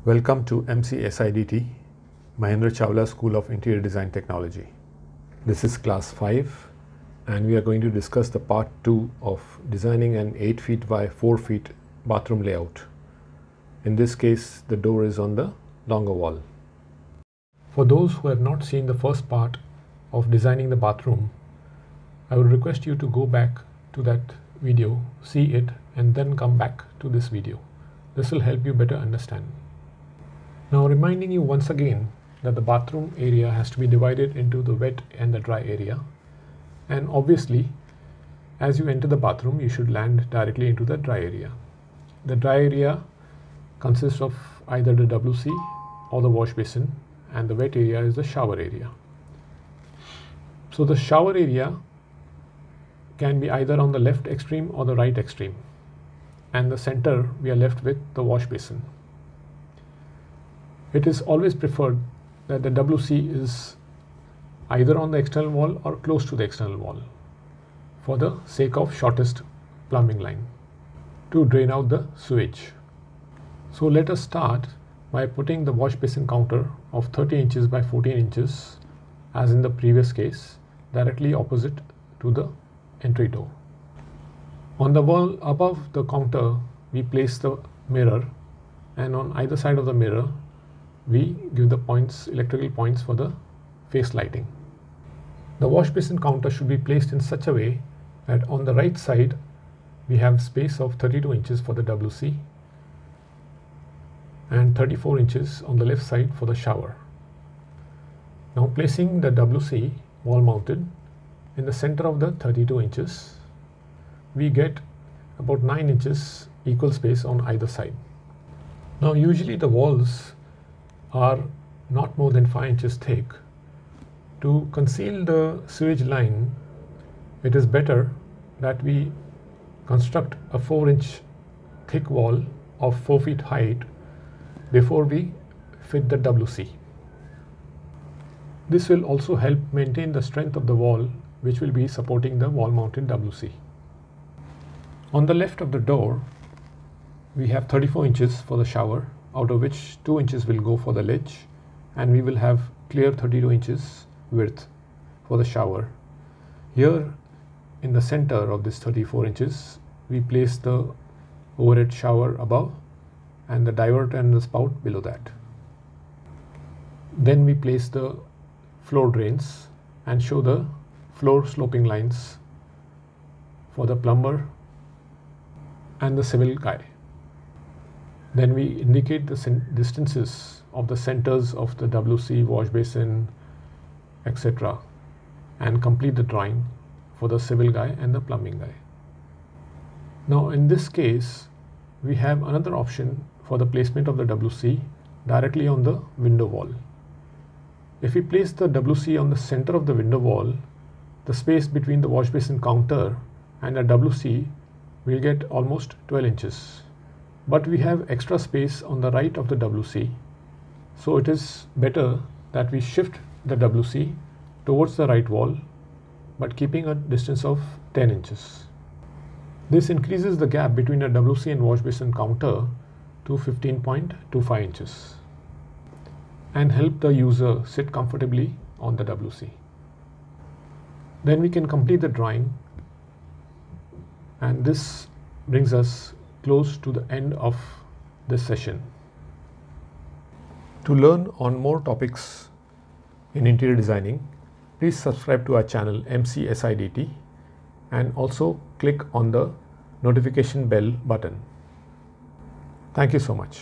Welcome to MCSIDT, Mahendra Chawla School of Interior Design Technology. This is class 5 and we are going to discuss the part 2 of designing an 8 feet by 4 feet bathroom layout. In this case, the door is on the longer wall. For those who have not seen the first part of designing the bathroom, I would request you to go back to that video, see it, and then come back to this video. This will help you better understand. Now, reminding you once again that the bathroom area has to be divided into the wet and the dry area. And obviously, as you enter the bathroom, you should land directly into the dry area. The dry area consists of either the WC or the wash basin, and the wet area is the shower area. So the shower area can be either on the left extreme or the right extreme. And the center, we are left with the wash basin. It is always preferred that the WC is either on the external wall or close to the external wall for the sake of shortest plumbing line to drain out the sewage. So let us start by putting the wash basin counter of 30 inches by 14 inches as in the previous case directly opposite to the entry door. On the wall above the counter we place the mirror, and on either side of the mirror we give the points, electrical points for the face lighting. The wash basin counter should be placed in such a way that on the right side we have space of 32 inches for the WC and 34 inches on the left side for the shower. Now placing the WC wall mounted in the center of the 32 inches, we get about 9 inches equal space on either side. Now usually the walls are not more than 5 inches thick. To conceal the sewage line, it is better that we construct a 4-inch thick wall of 4 feet height before we fit the WC. This will also help maintain the strength of the wall which will be supporting the wall mounted WC. On the left of the door, we have 34 inches for the shower, out of which 2 inches will go for the ledge, and we will have clear 32 inches width for the shower. Here in the center of this 34 inches, we place the overhead shower above and the divert and the spout below that. Then we place the floor drains and show the floor sloping lines for the plumber and the civil guy. Then we indicate the distances of the centers of the WC, wash basin, etc. and complete the drawing for the civil guy and the plumbing guy. Now in this case, we have another option for the placement of the WC directly on the window wall. If we place the WC on the center of the window wall, the space between the wash basin counter and the WC will get almost 12 inches. But we have extra space on the right of the WC, so it is better that we shift the WC towards the right wall but keeping a distance of 10 inches. This increases the gap between the WC and wash basin counter to 15.25 inches and help the user sit comfortably on the WC. Then we can complete the drawing, and this brings us close to the end of this session. To learn on more topics in interior designing, please subscribe to our channel MCSIDT and also click on the notification bell button. Thank you so much.